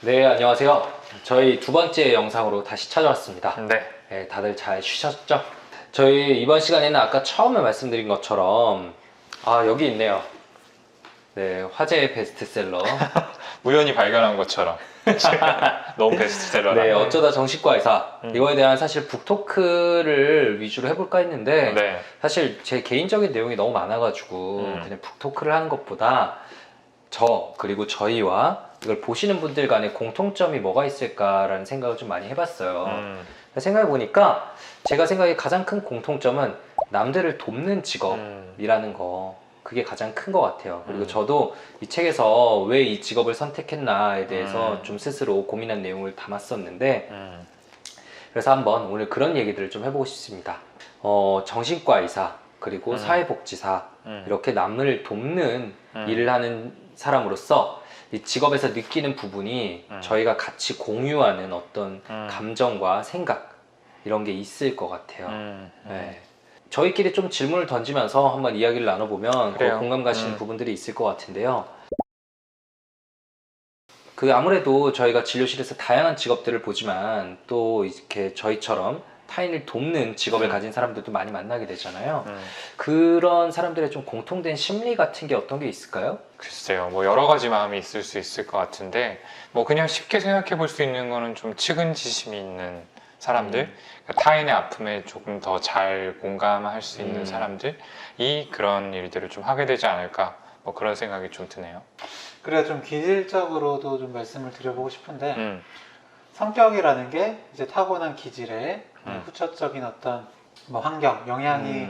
네, 안녕하세요. 저희 두 번째 영상으로 다시 찾아왔습니다. 네. 네, 다들 잘 쉬셨죠? 저희 이번 시간에는 아까 처음에 말씀드린 것처럼 여기 있네요. 네, 화제의 베스트셀러. 우연히 발견한 것처럼 너무 베스트셀러라. 네, 어쩌다 정신과의사. 음. 이거에 대한 사실 북토크를 위주로 해볼까 했는데 네. 사실 제 개인적인 내용이 너무 많아가지고 그냥 북토크를 하는 것보다 그리고 저희와 이걸 보시는 분들 간에 공통점이 뭐가 있을까라는 생각을 좀 많이 해봤어요. 생각해보니까 제가 생각에 가장 큰 공통점은 남들을 돕는 직업이라는 거, 그게 가장 큰 것 같아요. 그리고 저도 이 책에서 왜 이 직업을 선택했나에 대해서 좀 스스로 고민한 내용을 담았었는데 그래서 한번 오늘 그런 얘기들을 좀 해보고 싶습니다. 정신과 의사 그리고 사회복지사 이렇게 남을 돕는 일을 하는 사람으로서 이 직업에서 느끼는 부분이 저희가 같이 공유하는 어떤 감정과 생각 이런 게 있을 것 같아요. 네. 저희끼리 좀 질문을 던지면서 한번 이야기를 나눠보면 공감 가시는 부분들이 있을 것 같은데요. 아무래도 저희가 진료실에서 다양한 직업들을 보지만 또 이렇게 저희처럼 타인을 돕는 직업을 가진 사람들도 많이 만나게 되잖아요. 그런 사람들의 좀 공통된 심리 같은 게 어떤 게 있을까요? 글쎄요, 뭐 여러 가지 마음이 있을 수 있을 것 같은데, 뭐 그냥 쉽게 생각해 볼 수 있는 거는 좀 측은지심이 있는 사람들, 그러니까 타인의 아픔에 조금 더 잘 공감할 수 있는 사람들이 그런 일들을 좀 하게 되지 않을까, 뭐 그런 생각이 좀 드네요. 그래 좀 기질적으로도 좀 말씀을 드려보고 싶은데 성격이라는 게 이제 타고난 기질에 후천적인 어떤 뭐 환경, 영향이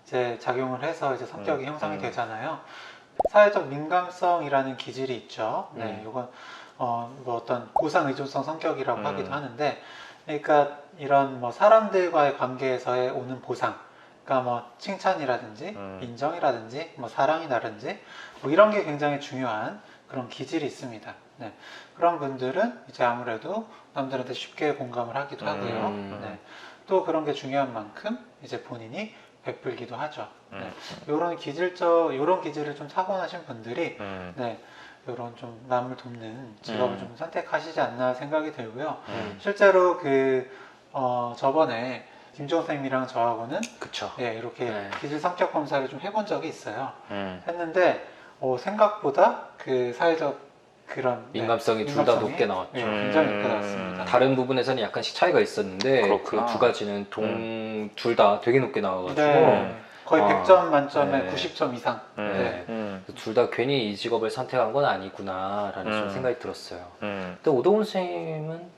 이제 작용을 해서 이제 성격이 형성이 되잖아요. 사회적 민감성이라는 기질이 있죠. 네, 이건 뭐 어떤 보상 의존성 성격이라고 하기도 하는데, 그러니까 이런 뭐 사람들과의 관계에서의 오는 보상, 그러니까 뭐 칭찬이라든지 인정이라든지 뭐 사랑이라든지 뭐 이런 게 굉장히 중요한 그런 기질이 있습니다. 네. 그런 분들은 이제 아무래도 남들한테 쉽게 공감을 하기도 하고요. 네. 또 그런 게 중요한 만큼 이제 본인이 베풀기도 하죠. 네. 이런 기질을 좀 타고나신 분들이 네. 이런 좀 남을 돕는 직업을 좀 선택하시지 않나 생각이 들고요. 실제로 저번에 김종호 선생님이랑 저하고는 그쵸. 예, 이렇게 네. 기질 성격 검사를 좀 해본 적이 있어요. 했는데 생각보다 그 사회적 그런 민감성이 둘 다 높게 나왔죠. 네, 굉장히 높게 나왔습니다. 다른 부분에서는 약간 차이가 있었는데 그 두 가지는 둘 다 되게 높게 나와가지고 네, 거의 100점 만점에 네. 90점 이상. 네. 둘 다 괜히 이 직업을 선택한 건 아니구나라는 좀 생각이 들었어요. 근데 오동훈 선생님은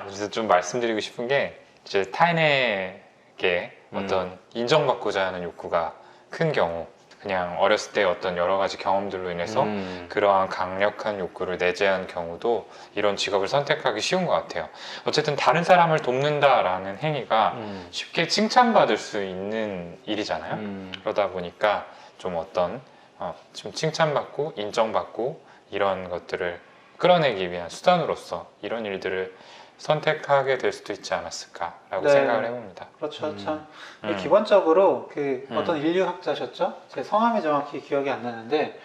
그래서 좀 말씀드리고 싶은 게, 이제 타인에게 어떤 인정받고자 하는 욕구가 큰 경우, 그냥 어렸을 때 어떤 여러 가지 경험들로 인해서 그러한 강력한 욕구를 내재한 경우도 이런 직업을 선택하기 쉬운 것 같아요. 어쨌든 다른 사람을 돕는다라는 행위가 쉽게 칭찬받을 수 있는 일이잖아요. 그러다 보니까 좀 좀 칭찬받고 인정받고 이런 것들을 끌어내기 위한 수단으로서 이런 일들을 선택하게 될 수도 있지 않았을까라고 생각을 해봅니다. 그렇죠. 참 기본적으로 어떤 인류학자셨죠? 제 성함이 정확히 기억이 안 나는데,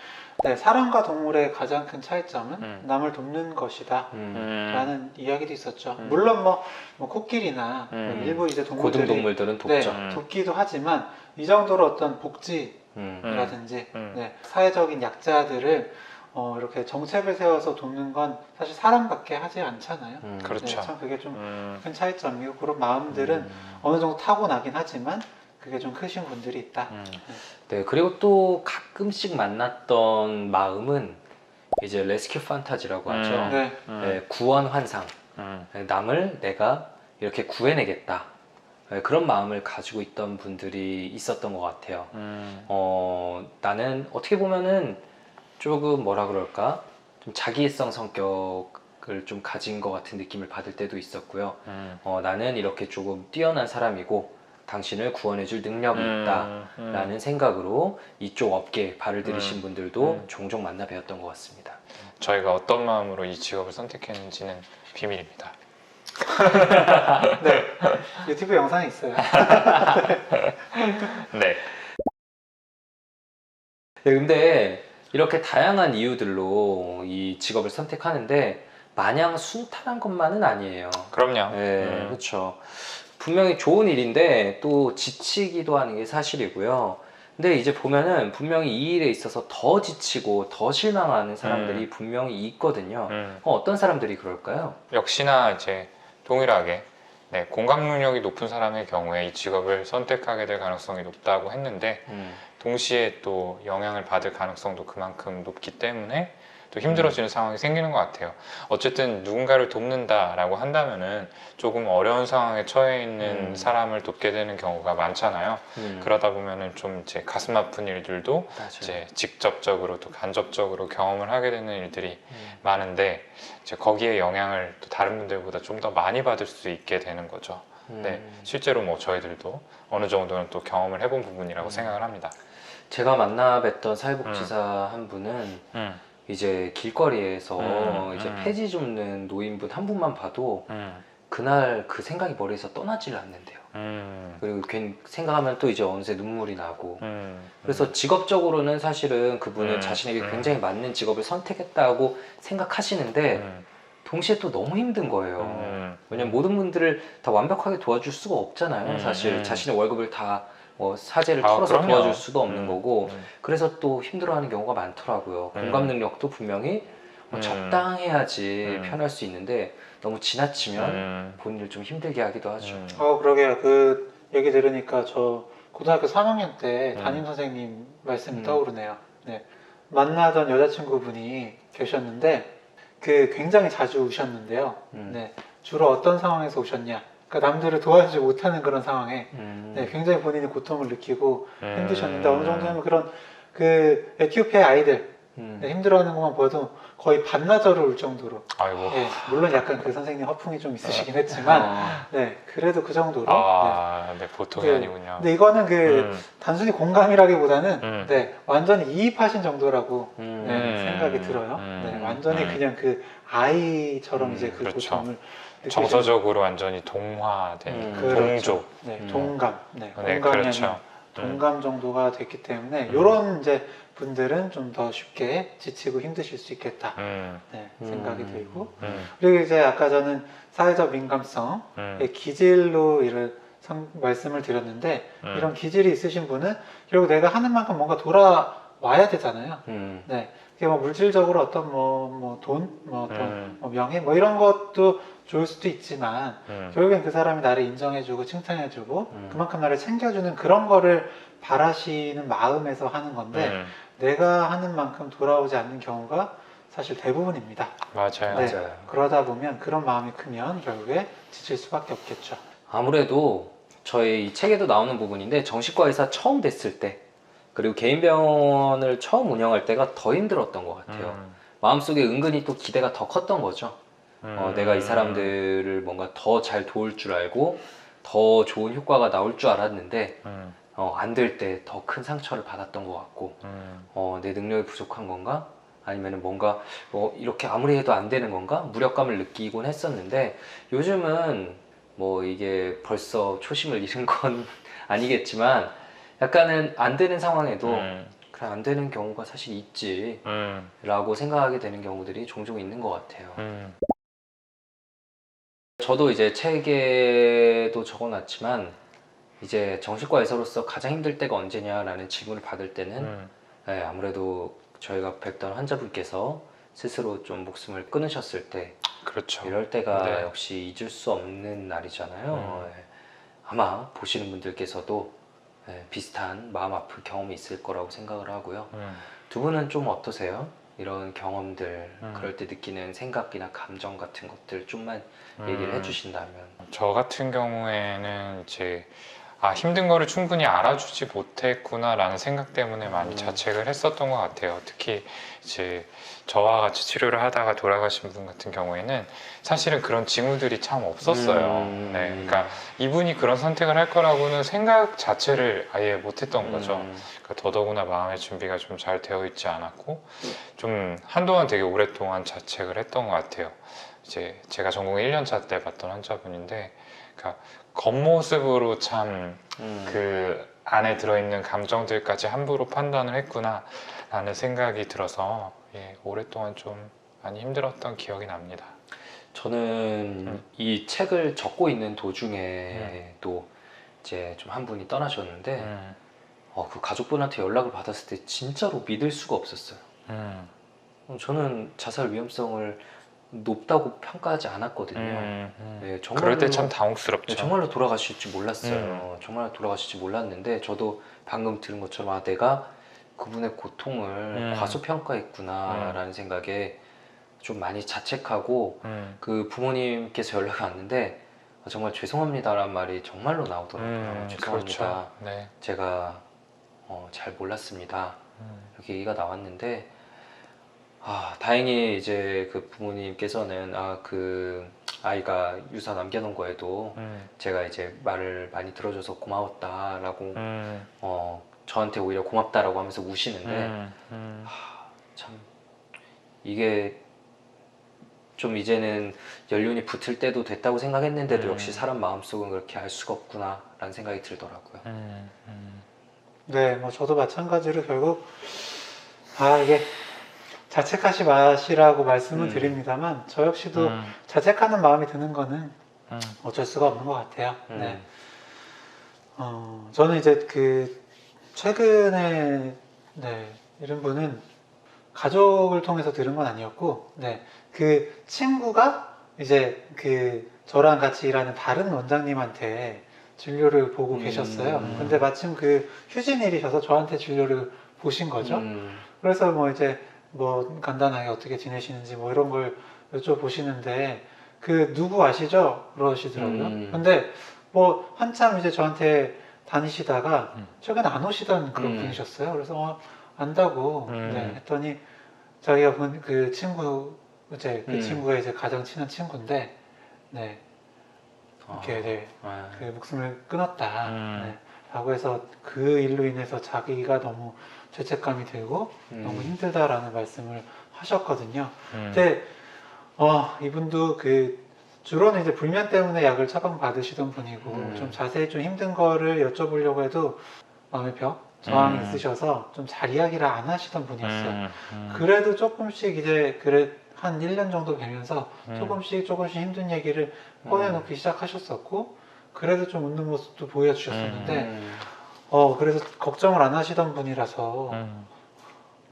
네, 사람과 동물의 가장 큰 차이점은 남을 돕는 것이다 라는 이야기도 있었죠. 물론 뭐 코끼리나 일부 이제 동물들이 고등동물들은 돕죠. 네, 돕기도 하지만 이 정도로 어떤 복지라든지 네, 사회적인 약자들을 이렇게 정책을 세워서 돕는 건 사실 사람밖에 하지 않잖아요. 그렇죠. 네, 참 그게 좀 큰 차이점이고, 그런 마음들은 어느 정도 타고나긴 하지만 그게 좀 크신 분들이 있다. 네, 그리고 또 가끔씩 만났던 마음은 이제 레스큐 판타지라고 하죠. 네. 네, 구원 환상. 남을 내가 이렇게 구해내겠다. 네, 그런 마음을 가지고 있던 분들이 있었던 것 같아요. 나는 어떻게 보면은 조금 뭐라 그럴까? 좀 자기애성 성격을 좀 가진 것 같은 느낌을 받을 때도 있었고요. 나는 이렇게 조금 뛰어난 사람이고 당신을 구원해줄 능력이 있다라는 생각으로 이쪽 업계에 발을 들이신 분들도 종종 만나 뵈었던 것 같습니다. 저희가 어떤 마음으로 이 직업을 선택했는지는 비밀입니다. 네, 유튜브 영상이 있어요. 네. 네, 근데 이렇게 다양한 이유들로 이 직업을 선택하는데 마냥 순탄한 것만은 아니에요. 그럼요. 네, 그렇죠. 분명히 좋은 일인데 또 지치기도 하는 게 사실이고요. 근데 이제 보면은 분명히 이 일에 있어서 더 지치고 더 실망하는 사람들이 분명히 있거든요. 어떤 사람들이 그럴까요? 역시나 이제 동일하게 네, 공감 능력이 높은 사람의 경우에 이 직업을 선택하게 될 가능성이 높다고 했는데 동시에 또 영향을 받을 가능성도 그만큼 높기 때문에 또 힘들어지는 상황이 생기는 것 같아요. 어쨌든 누군가를 돕는다라고 한다면은 조금 어려운 상황에 처해 있는 사람을 돕게 되는 경우가 많잖아요. 그러다 보면은 좀 이제 가슴 아픈 일들도 맞아요. 이제 직접적으로 또 간접적으로 경험을 하게 되는 일들이 많은데 이제 거기에 영향을 또 다른 분들보다 좀 더 많이 받을 수 있게 되는 거죠. 네, 실제로 뭐 저희들도 어느 정도는 또 경험을 해본 부분이라고 생각을 합니다. 제가 만나 뵀던 사회복지사 한 분은 이제 길거리에서 이제 폐지 줍는 노인분 한 분만 봐도 그날 그 생각이 머리에서 떠나질 않는데요. 그리고 괜히 생각하면 또 이제 어느새 눈물이 나고 그래서 직업적으로는 사실은 그분은 자신에게 굉장히 맞는 직업을 선택했다고 생각하시는데 동시에 또 너무 힘든 거예요. 왜냐면 모든 분들을 다 완벽하게 도와줄 수가 없잖아요. 사실 자신의 월급을 다 뭐 사재를 털어서 그럼요. 도와줄 수도 없는 거고 그래서 또 힘들어하는 경우가 많더라고요. 공감 능력도 분명히 뭐 적당해야지 편할 수 있는데 너무 지나치면 본인을 좀 힘들게 하기도 하죠. 그러게요. 그 얘기 들으니까 저 고등학교 3학년 때 담임 선생님 말씀이 떠오르네요. 네. 만나던 여자친구분이 계셨는데 그 굉장히 자주 우셨는데요. 네. 주로 어떤 상황에서 우셨냐? 그러니까 남들을 도와주지 못하는 그런 상황에 네, 굉장히 본인이 고통을 느끼고 힘드셨는데 어느 정도는 그런 그 에티오피아 아이들 네, 힘들어하는 것만 봐도 거의 반나절을 울 정도로 아이고. 네, 물론 약간 그 선생님 허풍이 좀 있으시긴 했지만 네, 그래도 그 정도로 네, 보통이 네. 아니군요. 근데 이거는 그 단순히 공감이라기보다는 네, 완전히 이입하신 정도라고 네, 생각이 들어요. 네, 완전히 그냥 그 아이처럼 이제 그 그렇죠. 고통을 정서적으로 완전히 동화된 동조. 네, 동감. 네, 네, 공감이 그렇죠. 아닌 동감 정도가 됐기 때문에 이런 이제 분들은 좀 더 쉽게 지치고 힘드실 수 있겠다. 네, 생각이 들고 그리고 이제 아까 저는 사회적 민감성의 기질로 말씀을 드렸는데 이런 기질이 있으신 분은 결국 내가 하는 만큼 뭔가 돌아와야 되잖아요. 네, 그게 뭐 물질적으로 어떤 돈, 명예, 뭐 이런 것도 좋을 수도 있지만 결국엔 그 사람이 나를 인정해주고 칭찬해주고 그만큼 나를 챙겨주는 그런 거를 바라시는 마음에서 하는 건데 내가 하는 만큼 돌아오지 않는 경우가 사실 대부분입니다. 맞아요. 네, 맞아요. 그러다 보면 그런 마음이 크면 결국에 지칠 수밖에 없겠죠. 아무래도 저희 이 책에도 나오는 부분인데 정신과 의사 처음 됐을 때 그리고 개인 병원을 처음 운영할 때가 더 힘들었던 것 같아요. 마음속에 은근히 또 기대가 더 컸던 거죠. 내가 이 사람들을 뭔가 더 잘 도울 줄 알고 더 좋은 효과가 나올 줄 알았는데 안 될 때 더 큰 상처를 받았던 것 같고 내 능력이 부족한 건가? 아니면 뭔가 이렇게 아무리 해도 안 되는 건가? 무력감을 느끼곤 했었는데 요즘은 뭐 이게 벌써 초심을 잃은 건 아니겠지만 약간은 안 되는 상황에도 그래 안 되는 경우가 사실 있지 라고 생각하게 되는 경우들이 종종 있는 것 같아요. 저도 이제 책에도 적어놨지만 이제 정신과 의사로서 가장 힘들 때가 언제냐라는 질문을 받을 때는 네, 아무래도 저희가 뵙던 환자분께서 스스로 좀 목숨을 끊으셨을 때 그렇죠. 이럴 때가 네. 역시 잊을 수 없는 날이잖아요. 네. 아마 보시는 분들께서도 네, 비슷한 마음 아픈 경험이 있을 거라고 생각을 하고요. 두 분은 좀 어떠세요? 이런 경험들 그럴 때 느끼는 생각이나 감정 같은 것들 좀만 얘기를 해주신다면. 저 같은 경우에는 이제 힘든 거를 충분히 알아주지 못했구나 라는 생각 때문에 많이 자책을 했었던 것 같아요. 특히 이제 저와 같이 치료를 하다가 돌아가신 분 같은 경우에는 사실은 그런 징후들이 참 없었어요. 네, 그러니까 이분이 그런 선택을 할 거라고는 생각 자체를 아예 못했던 거죠. 그러니까 더더구나 마음의 준비가 좀 잘 되어 있지 않았고 좀 한동안 되게 오랫동안 자책을 했던 것 같아요. 이제 제가 전공 1년차 때 봤던 환자분인데 그러니까 겉모습으로 참 그 안에 들어있는 감정들까지 함부로 판단을 했구나 라는 생각이 들어서 예, 오랫동안 좀 많이 힘들었던 기억이 납니다. 저는 이 책을 적고 있는 도중에 또 이제 좀 한 분이 떠나셨는데 그 가족분한테 연락을 받았을 때 진짜로 믿을 수가 없었어요. 저는 자살 위험성을 높다고 평가하지 않았거든요. 네, 그럴 때 참 당혹스럽죠. 네, 정말로 돌아가실지 몰랐어요. 정말 돌아가실지 몰랐는데 저도 방금 들은 것처럼 아, 내가 그분의 고통을 과소평가했구나라는 생각에 좀 많이 자책하고 그 부모님께서 연락이 왔는데 정말 죄송합니다라는 말이 정말로 나오더라고요. 죄송합니다. 그렇죠. 네. 제가 잘 몰랐습니다. 이렇게 얘기가 나왔는데 다행히 이제 그 부모님께서는 그 아이가 유서 남겨놓은 거에도 제가 이제 말을 많이 들어줘서 고마웠다라고 저한테 오히려 고맙다라고 하면서 우시는데 참 이게 좀 이제는 연륜이 붙을 때도 됐다고 생각했는데도 역시 사람 마음속은 그렇게 알 수가 없구나 라는 생각이 들더라고요. 네, 뭐 저도 마찬가지로 결국 이게 자책하지 마시라고 말씀을 드립니다만 저 역시도 자책하는 마음이 드는 거는 어쩔 수가 없는 것 같아요. 네. 저는 이제 그 최근에 이런 분은 가족을 통해서 들은 건 아니었고, 그 친구가 이제 그 저랑 같이 일하는 다른 원장님한테 진료를 보고 계셨어요. 근데 마침 그 휴진일이셔서 저한테 진료를 보신 거죠. 그래서 뭐 이제 뭐 간단하게 어떻게 지내시는지 뭐 이런 걸 여쭤보시는데 그 누구 아시죠? 그러시더라고요. 근데 뭐 한참 이제 저한테 다니시다가 최근에 안 오시던 그런 분이셨어요. 그래서 안다고 했더니 자기가 그 친구 이제 그 친구의 이제 가장 친한 친구인데 이렇게 그 목숨을 끊었다 라고 해서 그 일로 인해서 자기가 너무 죄책감이 들고 너무 힘들다라는 말씀을 하셨거든요. 근데 이분도 그 주로는 이제 불면 때문에 약을 처방받으시던 분이고 좀 자세히 좀 힘든 거를 여쭤보려고 해도 마음의 벽, 저항이 있으셔서 좀 잘 이야기를 안 하시던 분이었어요. 그래도 조금씩 이제 한 1년 정도 되면서 조금씩 힘든 얘기를 꺼내놓기 시작하셨었고 그래도 좀 웃는 모습도 보여주셨었는데 그래서 걱정을 안 하시던 분이라서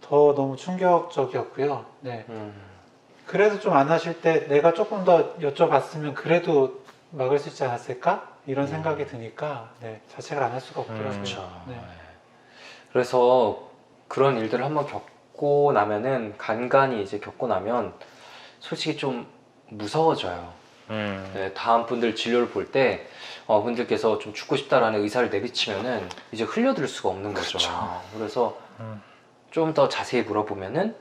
더 너무 충격적이었고요. 그래도 좀 안 하실 때 내가 조금 더 여쭤봤으면 그래도 막을 수 있지 않았을까? 이런 생각이 드니까 자책을 안 할 수가 없더라고요. 그렇죠. 그래서 그런 일들을 한번 겪고 나면은 간간히 이제 겪고 나면 솔직히 좀 무서워져요. 다음 분들 진료를 볼 때 분들께서 좀 죽고 싶다라는 의사를 내비치면은 이제 흘려들 수가 없는 거죠. 그래서 좀 더 자세히 물어보면은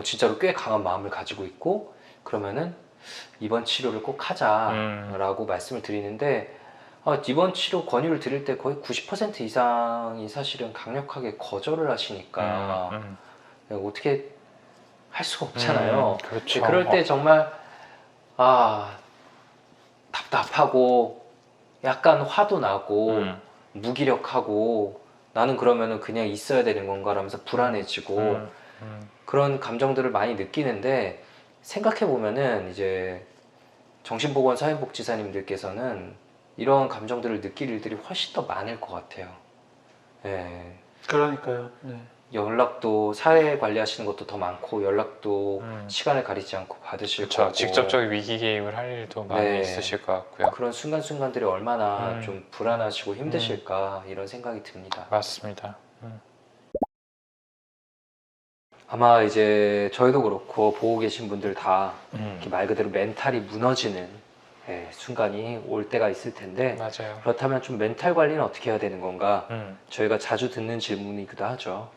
진짜로 꽤 강한 마음을 가지고 있고 그러면은 이번 치료를 꼭 하자라고 말씀을 드리는데 이번 치료 권유를 드릴 때 거의 90% 이상이 사실은 강력하게 거절을 하시니까 어떻게 할 수가 없잖아요. 그렇죠. 그럴 때 정말 답답하고 약간 화도 나고 무기력하고 나는 그러면은 그냥 있어야 되는 건가 라면서 불안해지고 그런 감정들을 많이 느끼는데 생각해 보면은 이제 정신보건 사회복지사님들께서는 이런 감정들을 느낄 일들이 훨씬 더 많을 것 같아요. 그러니까요. 연락도 사회 관리하시는 것도 더 많고 연락도 시간을 가리지 않고 받으실 거고 직접적인 위기 개입을 할 일도 많이 있으실 것 같고요. 그런 순간순간들이 얼마나 좀 불안하시고 힘드실까 이런 생각이 듭니다. 맞습니다. 아마 이제 저희도 그렇고 보고 계신 분들 다 이렇게 말 그대로 멘탈이 무너지는 순간이 올 때가 있을 텐데 맞아요. 그렇다면 좀 멘탈 관리는 어떻게 해야 되는 건가? 저희가 자주 듣는 질문이기도 하죠.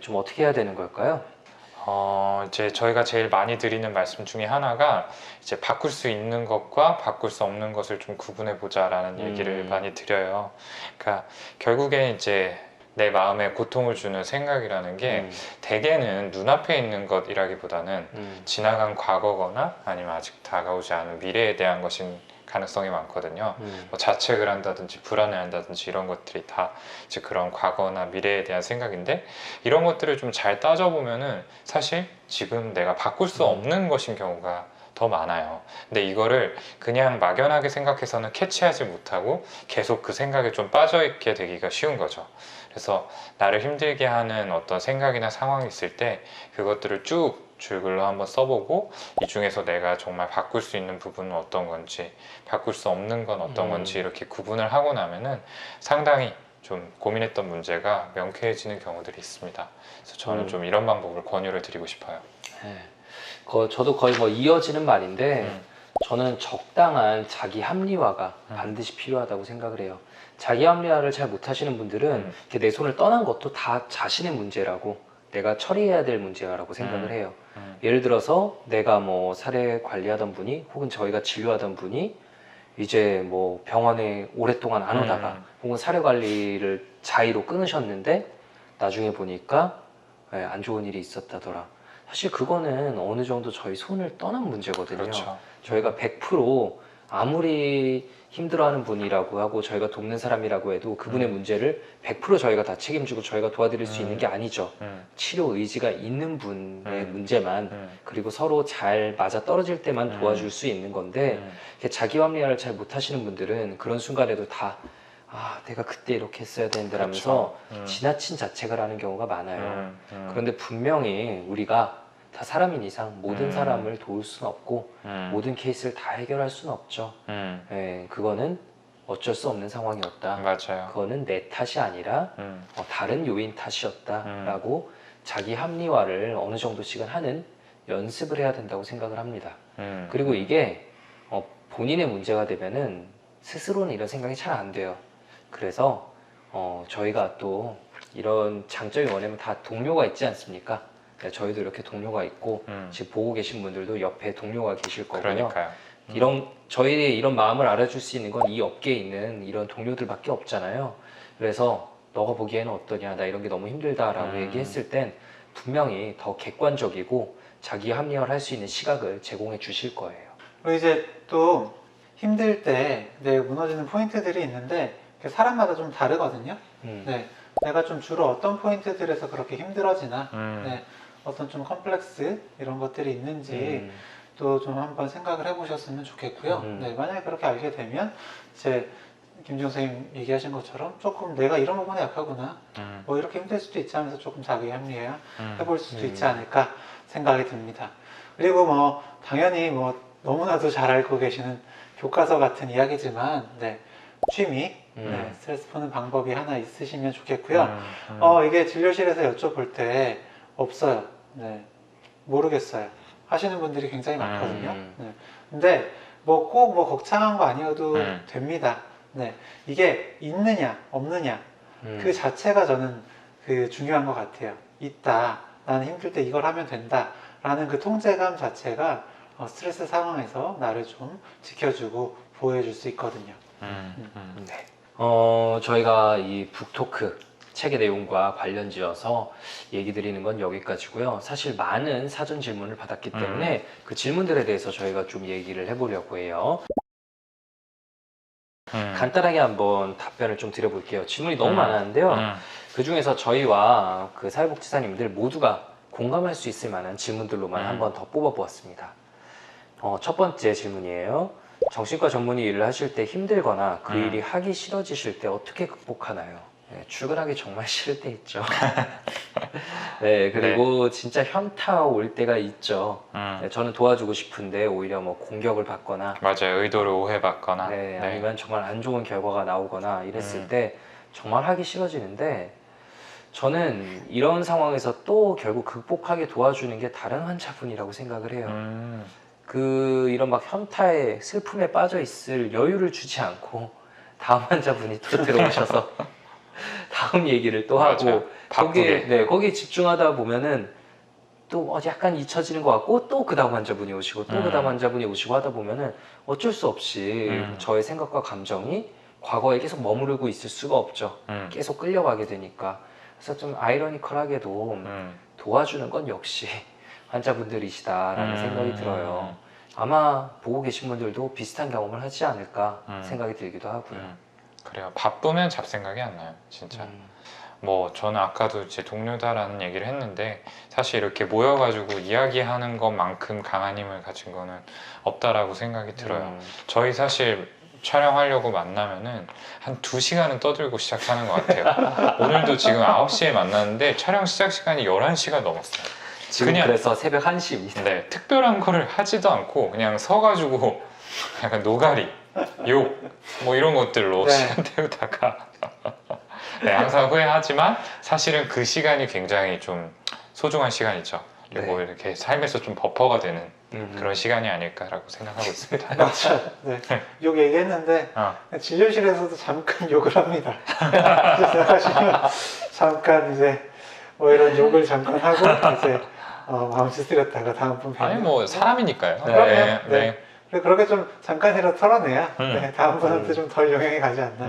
좀 어떻게 해야 되는 걸까요? 이제 저희가 제일 많이 드리는 말씀 중에 하나가 이제 바꿀 수 있는 것과 바꿀 수 없는 것을 좀 구분해 보자라는 얘기를 많이 드려요. 그러니까 결국에 이제 내 마음에 고통을 주는 생각이라는 게 대개는 눈앞에 있는 것이라기보다는 지나간 과거거나 아니면 아직 다가오지 않은 미래에 대한 것인 가능성이 많거든요. 뭐 자책을 한다든지 불안해한다든지 이런 것들이 다 이제 그런 과거나 미래에 대한 생각인데, 이런 것들을 좀 잘 따져보면은 사실 지금 내가 바꿀 수 없는 것인 경우가 더 많아요. 근데 이거를 그냥 막연하게 생각해서는 캐치하지 못하고 계속 그 생각에 좀 빠져있게 되기가 쉬운 거죠. 그래서 나를 힘들게 하는 어떤 생각이나 상황이 있을 때 그것들을 쭉 줄글로 한번 써보고, 이 중에서 내가 정말 바꿀 수 있는 부분은 어떤 건지, 바꿀 수 없는 건 어떤 건지 이렇게 구분을 하고 나면은 상당히 좀 고민했던 문제가 명쾌해지는 경우들이 있습니다. 그래서 저는 좀 이런 방법을 권유를 드리고 싶어요. 네. 저도 거의 뭐 이어지는 말인데 저는 적당한 자기 합리화가 반드시 필요하다고 생각을 해요. 자기 합리화를 잘 못하시는 분들은 이렇게 내 손을 떠난 것도 다 자신의 문제라고, 내가 처리해야 될 문제라고 생각을 해요. 예를 들어서 내가 뭐 사례 관리하던 분이, 혹은 저희가 진료하던 분이 이제 뭐 병원에 오랫동안 안 오다가 혹은 사례 관리를 자의로 끊으셨는데 나중에 보니까 안 좋은 일이 있었다더라. 사실 그거는 어느 정도 저희 손을 떠난 문제거든요. 그렇죠. 저희가 100% 아무리 힘들어하는 분이라고 하고 저희가 돕는 사람이라고 해도 그분의 문제를 100% 저희가 다 책임지고 저희가 도와드릴 수 있는 게 아니죠. 치료 의지가 있는 분의 문제만, 그리고 서로 잘 맞아 떨어질 때만 도와줄 수 있는 건데, 이렇게 자기 합리화를 잘 못하시는 분들은 그런 순간에도 다 내가 그때 이렇게 했어야 되는데 라면서 지나친 자책을 하는 경우가 많아요. 그런데 분명히 우리가 다 사람인 이상 모든 사람을 도울 수는 없고 모든 케이스를 다 해결할 수는 없죠. 그거는 어쩔 수 없는 상황이었다. 맞아요. 그거는 내 탓이 아니라 다른 요인 탓이었다라고 자기 합리화를 어느 정도씩은 하는 연습을 해야 된다고 생각을 합니다. 그리고 이게 본인의 문제가 되면은 스스로는 이런 생각이 잘 안 돼요. 그래서 저희가 또 이런 장점이 뭐냐면 다 동료가 있지 않습니까? 저희도 이렇게 동료가 있고 지금 보고 계신 분들도 옆에 동료가 계실 거고요. 그러니까요. 저희의 이런 마음을 알아줄 수 있는 건 이 업계에 있는 이런 동료들밖에 없잖아요. 그래서 너가 보기에는 어떠냐, 나 이런 게 너무 힘들다라고 얘기했을 땐 분명히 더 객관적이고 자기 합리화를 할 수 있는 시각을 제공해 주실 거예요. 그리고 이제 또 힘들 때 무너지는 포인트들이 있는데 사람마다 좀 다르거든요. 네, 내가 좀 주로 어떤 포인트들에서 그렇게 힘들어지나, 어떤 좀 컴플렉스 이런 것들이 있는지 또 좀 한번 생각을 해보셨으면 좋겠고요. 만약에 그렇게 알게 되면 이제 김지용 선생님 얘기하신 것처럼 조금 내가 이런 부분에 약하구나, 뭐 이렇게 힘들 수도 있지 하면서 조금 자기 합리화 해볼 수도 있지 않을까 생각이 듭니다. 그리고 뭐 당연히 뭐 너무나도 잘 알고 계시는 교과서 같은 이야기지만 취미, 스트레스 푸는 방법이 하나 있으시면 좋겠고요. 이게 진료실에서 여쭤볼 때 없어요. 모르겠어요. 하시는 분들이 굉장히 많거든요. 근데 뭐 꼭 뭐 거창한 거 아니어도 됩니다. 이게 있느냐 없느냐 그 자체가 저는 그 중요한 것 같아요. 있다, 나는 힘들 때 이걸 하면 된다 라는 그 통제감 자체가 스트레스 상황에서 나를 좀 지켜주고 보호해줄 수 있거든요. 저희가 이 북토크 책의 내용과 관련 지어서 얘기 드리는 건 여기까지고요. 사실 많은 사전 질문을 받았기 때문에 그 질문들에 대해서 저희가 좀 얘기를 해보려고 해요. 간단하게 한번 답변을 좀 드려볼게요. 질문이 너무 많았는데요. 그 중에서 저희와 그 사회복지사님들 모두가 공감할 수 있을 만한 질문들로만 한번 더 뽑아보았습니다. 첫 번째 질문이에요. 정신과 전문의 일을 하실 때 힘들거나 그 일이 하기 싫어지실 때 어떻게 극복하나요? 출근하기 정말 싫을 때 있죠. 그리고 진짜 현타 올 때가 있죠. 저는 도와주고 싶은데 오히려 뭐 공격을 받거나, 맞아요. 의도를 오해받거나, 아니면 정말 안 좋은 결과가 나오거나 이랬을 때 정말 하기 싫어지는데, 저는 이런 상황에서 또 결국 극복하게 도와주는 게 다른 환자분이라고 생각을 해요. 이런 막 현타에 슬픔에 빠져 있을 여유를 주지 않고 다음 환자분이 또 들어오셔서 다음 얘기를 또 하고, 거기에 집중하다 보면은 또 약간 잊혀지는 것 같고, 또 그 다음 환자분이 오시고 또 그 다음 환자분이 오시고 하다 보면은 어쩔 수 없이 저의 생각과 감정이 과거에 계속 머무르고 있을 수가 없죠. 계속 끌려가게 되니까. 그래서 좀 아이러니컬하게도 도와주는 건 역시 환자분들이시다라는 생각이 들어요. 아마 보고 계신 분들도 비슷한 경험을 하지 않을까 음. 생각이 들기도 하고요. 그래요. 바쁘면 잡생각이 안 나요, 진짜. 뭐 저는 아까도 제 동료다라는 얘기를 했는데 사실 이렇게 모여가지고 이야기하는 것만큼 강한 힘을 가진 거는 없다라고 생각이 들어요. 저희 사실 촬영하려고 만나면은 한 2시간은 떠들고 시작하는 것 같아요. 오늘도 지금 9시에 만났는데 촬영 시작 시간이 11시가 넘었어요. 지금 그냥- 그래서 새벽 1시입니다. 네, 특별한 거를 하지도 않고 그냥 서가지고 약간 노가리, 욕, 뭐 이런 것들로 네. 시간 때우다가 네, 항상 후회하지만 사실은 그 시간이 굉장히 좀 소중한 시간이죠. 그리고 네. 이렇게 삶에서 좀 버퍼가 되는 그런 시간이 아닐까라고 생각하고 있습니다. 맞죠. 네. 욕 얘기했는데 진료실에서도 잠깐 욕을 합니다. 그래서 생각하시면 잠깐 이제 뭐 이런 욕을 잠깐 하고 이제 마음 쓰스렸다가 다음 분 아니 뵈면 뭐 사람이니까요. 그럼요. 네. 그렇게 좀 잠깐이라도 털어내야 네, 다음 분한테 좀 덜 영향이 가지 않나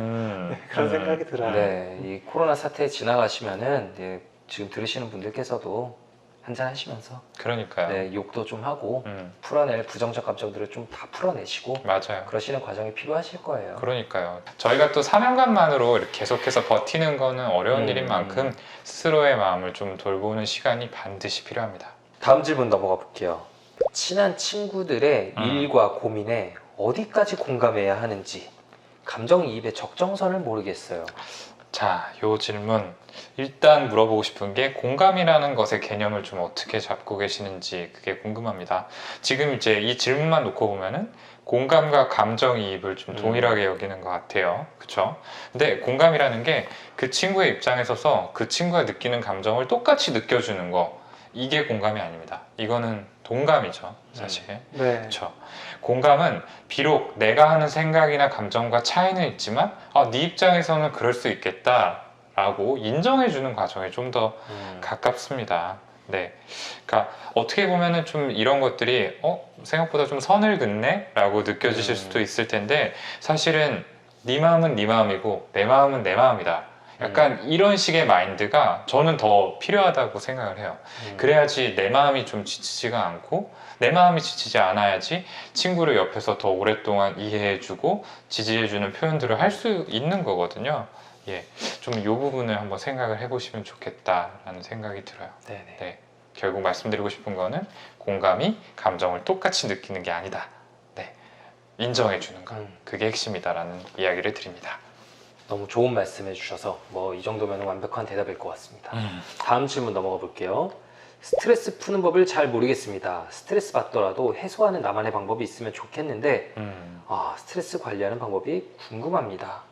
네, 그런 생각이 들어요. 네, 이 코로나 사태 지나가시면은 네, 지금 들으시는 분들께서도 한잔 하시면서 그러니까요. 네, 욕도 좀 하고 풀어낼 부정적 감정들을 좀 다 풀어내시고 맞아요. 그러시는 과정이 필요하실 거예요. 그러니까요. 저희가 또 사명감만으로 이렇게 계속해서 버티는 거는 어려운 일인 만큼 스스로의 마음을 좀 돌보는 시간이 반드시 필요합니다. 다음 질문 넘어가 볼게요. 친한 친구들의 일과 고민에 어디까지 공감해야 하는지 감정이입의 적정선을 모르겠어요. 자, 요 질문 일단 물어보고 싶은 게 공감이라는 것의 개념을 좀 어떻게 잡고 계시는지 그게 궁금합니다. 지금 이제 이 질문만 놓고 보면은 공감과 감정이입을 좀 동일하게 여기는 것 같아요. 그쵸? 근데 공감이라는 게 그 친구의 입장에 서서 그 친구가 느끼는 감정을 똑같이 느껴주는 거 이게 공감이 아닙니다. 이거는 동감이죠, 사실. 네. 그렇죠. 공감은 비록 내가 하는 생각이나 감정과 차이는 있지만 네 입장에서는 그럴 수 있겠다라고 인정해주는 과정에 좀 더 가깝습니다. 네, 그러니까 어떻게 보면은 좀 이런 것들이 생각보다 좀 선을 긋네라고 느껴지실 수도 있을 텐데 사실은 네 마음은 네 마음이고 내 마음은 내 마음이다. 약간 이런 식의 마인드가 저는 더 필요하다고 생각을 해요. 그래야지 내 마음이 좀 지치지가 않고 내 마음이 지치지 않아야지 친구를 옆에서 더 오랫동안 이해해주고 지지해주는 표현들을 할 수 있는 거거든요. 예, 좀 이 부분을 한번 생각을 해보시면 좋겠다라는 생각이 들어요. 네네. 네, 결국 말씀드리고 싶은 거는 공감이 감정을 똑같이 느끼는 게 아니다. 네, 인정해주는 것 그게 핵심이다라는 이야기를 드립니다. 너무 좋은 말씀 해주셔서 뭐 이 정도면 완벽한 대답일 것 같습니다. 다음 질문 넘어가 볼게요. 스트레스 푸는 법을 잘 모르겠습니다. 스트레스 받더라도 해소하는 나만의 방법이 있으면 좋겠는데 스트레스 관리하는 방법이 궁금합니다.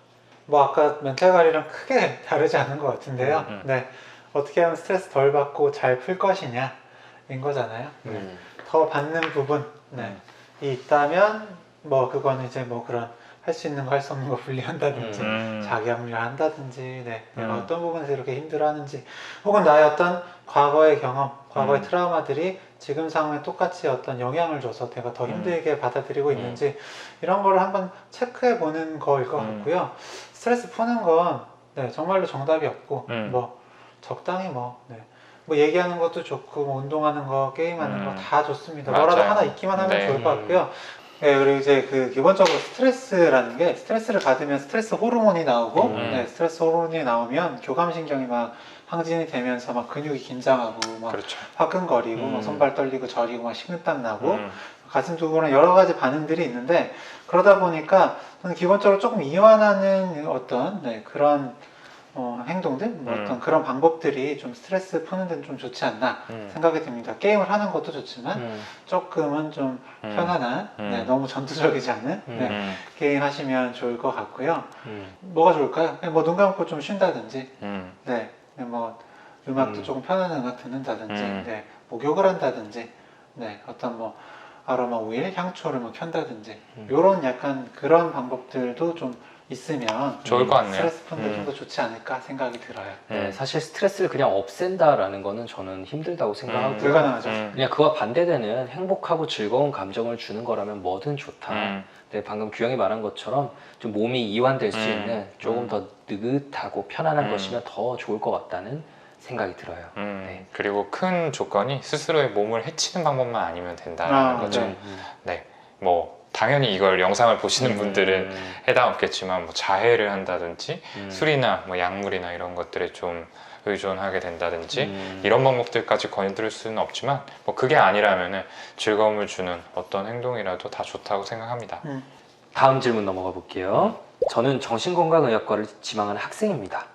뭐 아까 멘탈 관리랑 크게 다르지 않은 것 같은데요. 네. 어떻게 하면 스트레스 덜 받고 잘 풀 것이냐인 거잖아요. 더 받는 부분이 있다면 뭐 그거는 이제 뭐 그런 할 수 있는 거 할 수 없는 거 분리한다든지 자기 합리화 한다든지 내가 어떤 부분에서 이렇게 힘들어하는지 혹은 나의 어떤 과거의 경험, 과거의 트라우마들이 지금 상황에 똑같이 어떤 영향을 줘서 내가 더 힘들게 받아들이고 있는지 이런 거를 한번 체크해 보는 거일 것 같고요. 스트레스 푸는 건 정말로 정답이 없고 뭐 적당히 뭐 얘기하는 것도 좋고 뭐 운동하는 거, 게임하는 거 다 좋습니다. 맞아요. 뭐라도 하나 있기만 하면 좋을 것 같고요. 네, 그리고 이제 그 기본적으로 스트레스라는 게 스트레스를 받으면 스트레스 호르몬이 나오고 스트레스 호르몬이 나오면 교감신경이 막 항진이 되면서 막 근육이 긴장하고 막 그렇죠. 화끈거리고 막 손발 떨리고 저리고 막 식은땀 나고 가슴 두근거리는 여러 가지 반응들이 있는데 그러다 보니까 저는 기본적으로 조금 이완하는 어떤 그런 행동들, 뭐 어떤 그런 방법들이 좀 스트레스 푸는 데는 좀 좋지 않나 생각이 듭니다. 게임을 하는 것도 좋지만 조금은 좀 편안한, 너무 전투적이지 않은 게임 하시면 좋을 것 같고요. 뭐가 좋을까요? 뭐 눈 감고 좀 쉰다든지, 뭐 음악도 조금 편안한 음악 듣는다든지, 목욕을 한다든지, 어떤 뭐 아로마 오일, 향초를 뭐 켠다든지, 요런 약간 그런 방법들도 좀 있으면 좋을 것 같네요. 스트레스 푸는데 좀 더 좋지 않을까 생각이 들어요. 네, 사실 스트레스를 그냥 없앤다라는 거는 저는 힘들다고 생각하고 불가능하죠. 그냥 그와 반대되는 행복하고 즐거운 감정을 주는 거라면 뭐든 좋다. 네, 방금 규영이 말한 것처럼 좀 몸이 이완될 수 있는 조금 더 느긋하고 편안한 것이면 더 좋을 것 같다는 생각이 들어요. 네. 그리고 큰 조건이 스스로의 몸을 해치는 방법만 아니면 된다는 거죠. 네. 네, 뭐 당연히 이걸 영상을 보시는 분들은 해당 없겠지만 뭐 자해를 한다든지 술이나 뭐 약물이나 이런 것들에 좀 의존하게 된다든지 이런 방법들까지 거느릴 수는 없지만 뭐 그게 아니라면은 즐거움을 주는 어떤 행동이라도 다 좋다고 생각합니다. 다음 질문 넘어가 볼게요. 저는 정신건강의학과를 지망하는 학생입니다.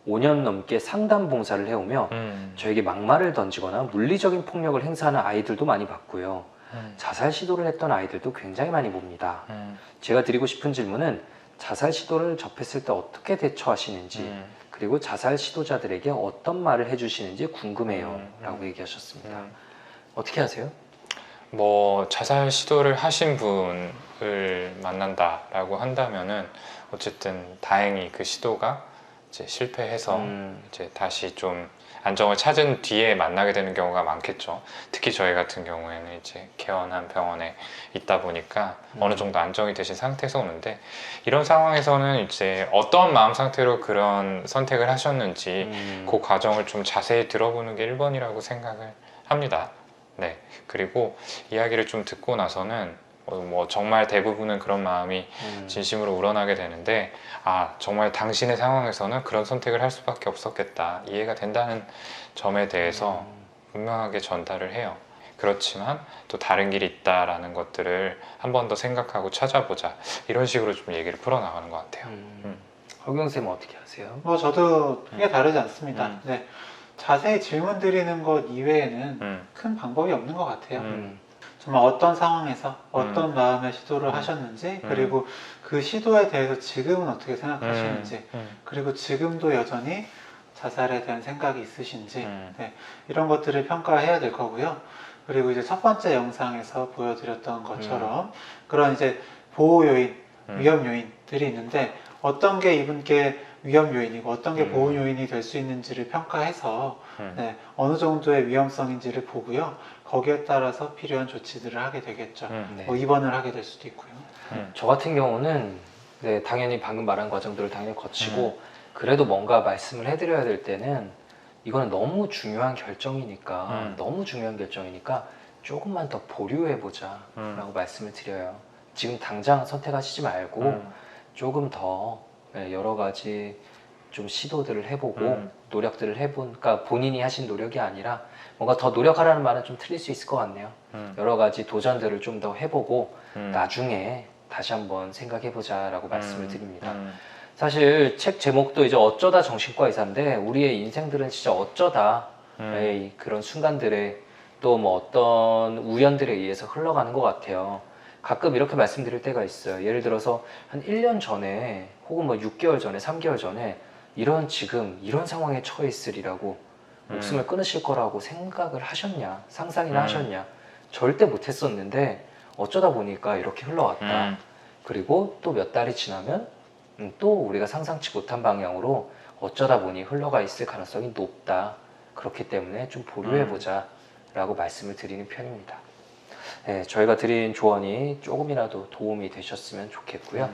5년 넘게 상담 봉사를 해오며 저에게 막말을 던지거나 물리적인 폭력을 행사하는 아이들도 많이 봤고요. 자살 시도를 했던 아이들도 굉장히 많이 봅니다. 제가 드리고 싶은 질문은 자살 시도를 접했을 때 어떻게 대처하시는지 그리고 자살 시도자들에게 어떤 말을 해주시는지 궁금해요 라고 얘기하셨습니다. 어떻게 하세요? 뭐 자살 시도를 하신 분을 만난다라고 한다면은 어쨌든 다행히 그 시도가 이제 실패해서 이제 다시 좀 안정을 찾은 뒤에 만나게 되는 경우가 많겠죠. 특히 저희 같은 경우에는 이제 개원한 병원에 있다 보니까 어느 정도 안정이 되신 상태에서 오는데 이런 상황에서는 이제 어떤 마음 상태로 그런 선택을 하셨는지 그 과정을 좀 자세히 들어보는 게 1번이라고 생각을 합니다. 네. 그리고 이야기를 좀 듣고 나서는 뭐 정말 대부분은 그런 마음이 진심으로 우러나게 되는데 아 정말 당신의 상황에서는 그런 선택을 할 수밖에 없었겠다 이해가 된다는 점에 대해서 분명하게 전달을 해요. 그렇지만 또 다른 길이 있다라는 것들을 한 번 더 생각하고 찾아보자 이런 식으로 좀 얘기를 풀어나가는 것 같아요. 허경쌤은 어떻게 하세요? 뭐 저도 크게 다르지 않습니다. 네. 자세히 질문 드리는 것 이외에는 큰 방법이 없는 것 같아요. 정말 어떤 상황에서 어떤 마음의 시도를 하셨는지 그리고 그 시도에 대해서 지금은 어떻게 생각하시는지 그리고 지금도 여전히 자살에 대한 생각이 있으신지 네, 이런 것들을 평가해야 될 거고요. 그리고 이제 첫 번째 영상에서 보여드렸던 것처럼 그런 이제 보호 요인, 위험 요인들이 있는데 어떤 게 이분께 위험 요인이고 어떤 게 보호 요인이 될 수 있는지를 평가해서 네, 어느 정도의 위험성인지를 보고요. 거기에 따라서 필요한 조치들을 하게 되겠죠. 네. 뭐 입원을 하게 될 수도 있고요. 저 같은 경우는 네, 당연히 방금 말한 과정들을 당연히 거치고 그래도 뭔가 말씀을 해드려야 될 때는 이거는 너무 중요한 결정이니까 조금만 더 보류해보자 라고 말씀을 드려요. 지금 당장 선택하시지 말고 조금 더 여러 가지 좀 시도들을 해보고 노력들을 그러니까 본인이 하신 노력이 아니라 뭔가 더 노력하라는 말은 좀 틀릴 수 있을 것 같네요. 여러 가지 도전들을 좀 더 해보고 나중에 다시 한번 생각해보자 라고 말씀을 드립니다. 사실 책 제목도 이제 어쩌다 정신과 의사인데 우리의 인생들은 진짜 어쩌다 그런 순간들에 또 뭐 어떤 우연들에 의해서 흘러가는 것 같아요. 가끔 이렇게 말씀드릴 때가 있어요. 예를 들어서 한 1년 전에 혹은 뭐 6개월 전에 3개월 전에 지금 이런 상황에 처해 있으리라고 목숨을 끊으실 거라고 생각을 하셨냐 상상이나 하셨냐 절대 못했었는데 어쩌다 보니까 이렇게 흘러왔다. 그리고 또 몇 달이 지나면 또 우리가 상상치 못한 방향으로 어쩌다 보니 흘러가 있을 가능성이 높다. 그렇기 때문에 좀 보류해보자 라고 말씀을 드리는 편입니다. 네, 저희가 드린 조언이 조금이라도 도움이 되셨으면 좋겠고요.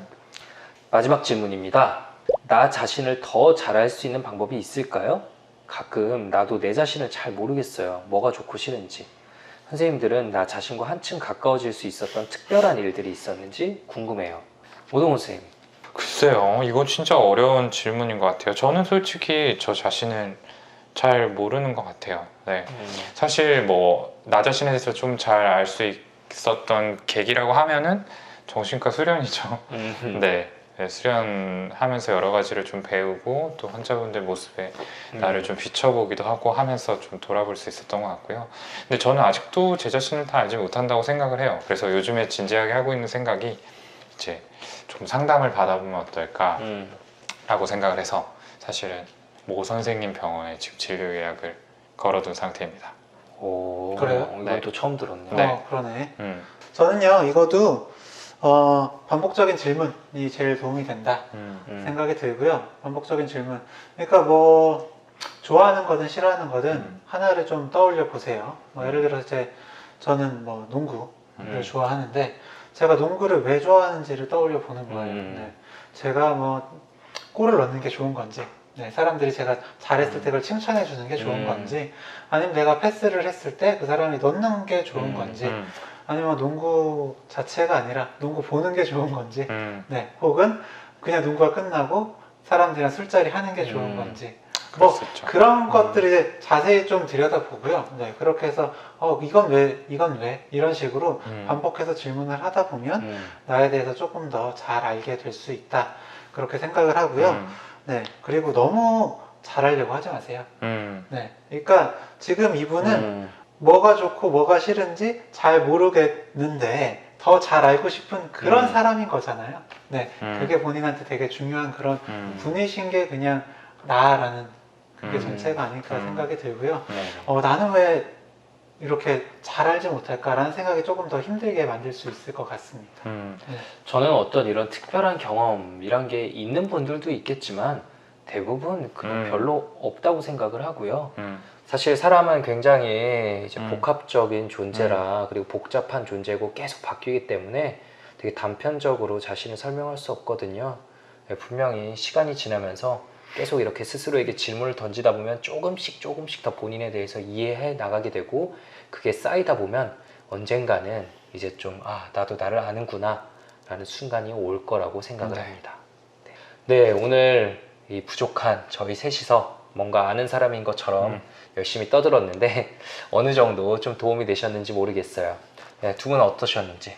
마지막 질문입니다. 나 자신을 더 잘할 수 있는 방법이 있을까요? 가끔 나도 내 자신을 잘 모르겠어요. 뭐가 좋고 싫은지. 선생님들은 나 자신과 한층 가까워질 수 있었던 특별한 일들이 있었는지 궁금해요. 오동훈 선생님. 글쎄요, 이건 진짜 어려운 질문인 것 같아요. 저는 솔직히 저 자신을 잘 모르는 것 같아요. 네. 사실 뭐 나 자신에 대해서 좀 잘 알 수 있었던 계기라고 하면은 정신과 수련이죠. 네. 네, 수련하면서 여러 가지를 좀 배우고 또 환자분들 모습에 나를 좀 비춰보기도 하고 하면서 좀 돌아볼 수 있었던 것 같고요. 근데 저는 아직도 제 자신을 다 알지 못한다고 생각을 해요. 그래서 요즘에 진지하게 하고 있는 생각이 이제 좀 상담을 받아보면 어떨까 라고 생각을 해서 사실은 모 선생님 병원에 지금 진료 예약을 걸어둔 상태입니다. 오, 그래요? 이건 네. 또 처음 들었네요. 네. 그러네. 저는요, 이것도 반복적인 질문이 제일 도움이 된다 생각이 들고요. 반복적인 질문. 그러니까 뭐 좋아하는 거든 싫어하는 거든 하나를 좀 떠올려 보세요. 뭐 예를 들어서 저는 뭐 농구를 좋아하는데 제가 농구를 왜 좋아하는지를 떠올려 보는 거예요. 네. 제가 뭐 골을 넣는 게 좋은 건지 네, 사람들이 제가 잘했을 때 그걸 칭찬해 주는 게 좋은 건지, 아니면 내가 패스를 했을 때 그 사람이 넣는 게 좋은 건지, 아니면 농구 자체가 아니라 농구 보는 게 좋은 건지, 네, 혹은 그냥 농구가 끝나고 사람들이랑 술자리 하는 게 좋은 건지, 뭐 그런 것들을 이제 자세히 좀 들여다보고요. 네, 그렇게 해서 이건 왜 이런 식으로 반복해서 질문을 하다 보면 나에 대해서 조금 더 잘 알게 될 수 있다, 그렇게 생각을 하고요. 네, 그리고 너무 잘하려고 하지 마세요. 네, 그러니까 지금 이분은 뭐가 좋고 뭐가 싫은지 잘 모르겠는데 더 잘 알고 싶은 그런 사람인 거잖아요. 네, 그게 본인한테 되게 중요한 그런 분이신 게 그냥 나라는 그게 전체가 아닐까 생각이 들고요. 나는 왜 이렇게 잘 알지 못할까라는 생각이 조금 더 힘들게 만들 수 있을 것 같습니다. 네. 저는 어떤 이런 특별한 경험이란 게 있는 분들도 있겠지만 대부분 그런 별로 없다고 생각을 하고요. 사실 사람은 굉장히 이제 복합적인 존재라, 그리고 복잡한 존재고 계속 바뀌기 때문에 되게 단편적으로 자신을 설명할 수 없거든요. 분명히 시간이 지나면서 계속 이렇게 스스로에게 질문을 던지다 보면 조금씩 더 본인에 대해서 이해해 나가게 되고, 그게 쌓이다 보면 언젠가는 이제 좀 나도 나를 아는구나 라는 순간이 올 거라고 생각을 합니다. 네, 오늘 이 부족한 저희 셋이서 뭔가 아는 사람인 것처럼 열심히 떠들었는데 어느 정도 좀 도움이 되셨는지 모르겠어요. 네, 두 분은 어떠셨는지?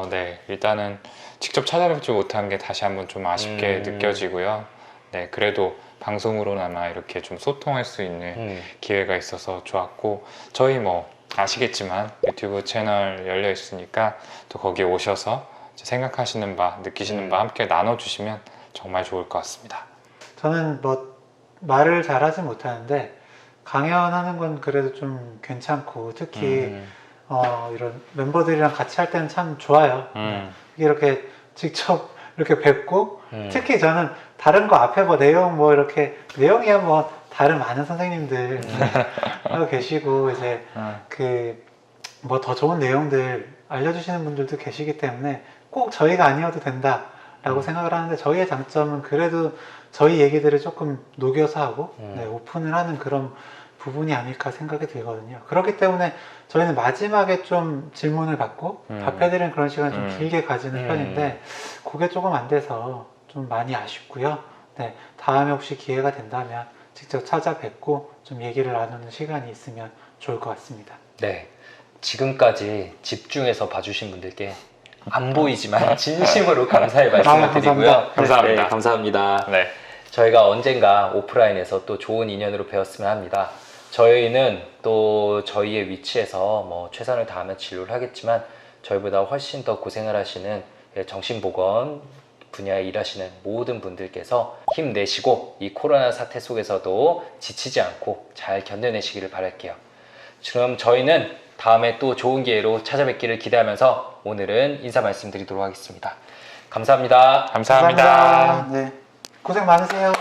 네, 일단은 직접 찾아뵙지 못한 게 다시 한번 좀 아쉽게 느껴지고요. 네, 그래도 방송으로나마 이렇게 좀 소통할 수 있는 기회가 있어서 좋았고, 저희 뭐 아시겠지만 유튜브 채널 열려 있으니까 또 거기에 오셔서 생각하시는 바, 느끼시는 바 함께 나눠주시면 정말 좋을 것 같습니다. 저는 뭐 말을 잘하지 못하는데 강연하는 건 그래도 좀 괜찮고, 특히 이런 멤버들이랑 같이 할 때는 참 좋아요. 이렇게 직접 이렇게 뵙고, 특히 저는 다른 거 앞에 뭐 내용 뭐 이렇게 내용이야 뭐 다른 많은 선생님들 하고 계시고, 이제 그 뭐 더 좋은 내용들 알려주시는 분들도 계시기 때문에 꼭 저희가 아니어도 된다라고 생각을 하는데, 저희의 장점은 그래도 저희 얘기들을 조금 녹여서 하고 네, 오픈을 하는 그런 부분이 아닐까 생각이 들거든요. 그렇기 때문에 저희는 마지막에 좀 질문을 받고 답해드리는 그런 시간을 좀 길게 가지는 편인데, 그게 조금 안 돼서 좀 많이 아쉽고요. 네, 다음에 혹시 기회가 된다면 직접 찾아뵙고 좀 얘기를 나누는 시간이 있으면 좋을 것 같습니다. 네, 지금까지 집중해서 봐주신 분들께 안 보이지만 진심으로 감사의 말씀을 드리고요. 감사합니다. 네, 감사합니다. 네. 저희가 언젠가 오프라인에서 또 좋은 인연으로 배웠으면 합니다. 저희는 또 저희의 위치에서 뭐 최선을 다하며 진료를 하겠지만, 저희보다 훨씬 더 고생을 하시는 정신보건 분야에 일하시는 모든 분들께서 힘내시고 이 코로나 사태 속에서도 지치지 않고 잘 견뎌내시기를 바랄게요. 그럼 저희는 다음에 또 좋은 기회로 찾아뵙기를 기대하면서 오늘은 인사 말씀드리도록 하겠습니다. 감사합니다. 감사합니다. 네, 고생 많으세요.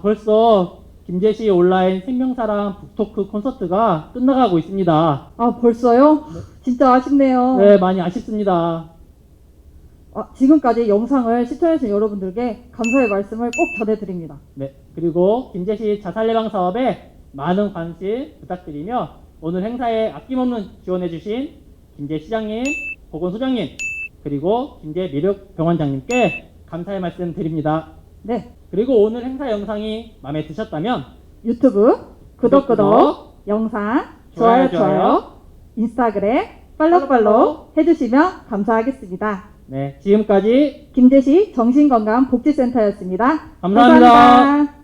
벌써 김제시 온라인 생명사랑 북토크 콘서트가 끝나가고 있습니다. 벌써요? 진짜 아쉽네요. 네, 많이 아쉽습니다. 지금까지 영상을 시청해주신 여러분들께 감사의 말씀을 꼭 전해드립니다. 네, 그리고 김제시 자살 예방 사업에 많은 관심 부탁드리며, 오늘 행사에 아낌없는 지원해주신 김제 시장님, 보건소장님, 그리고 김제 미륵병원장님께 감사의 말씀 드립니다. 네, 그리고 오늘 행사 영상이 마음에 드셨다면 유튜브 구독, 영상 좋아요, 인스타그램 팔로우 해주시면 감사하겠습니다. 네, 지금까지 김제시 정신건강복지센터였습니다. 감사합니다.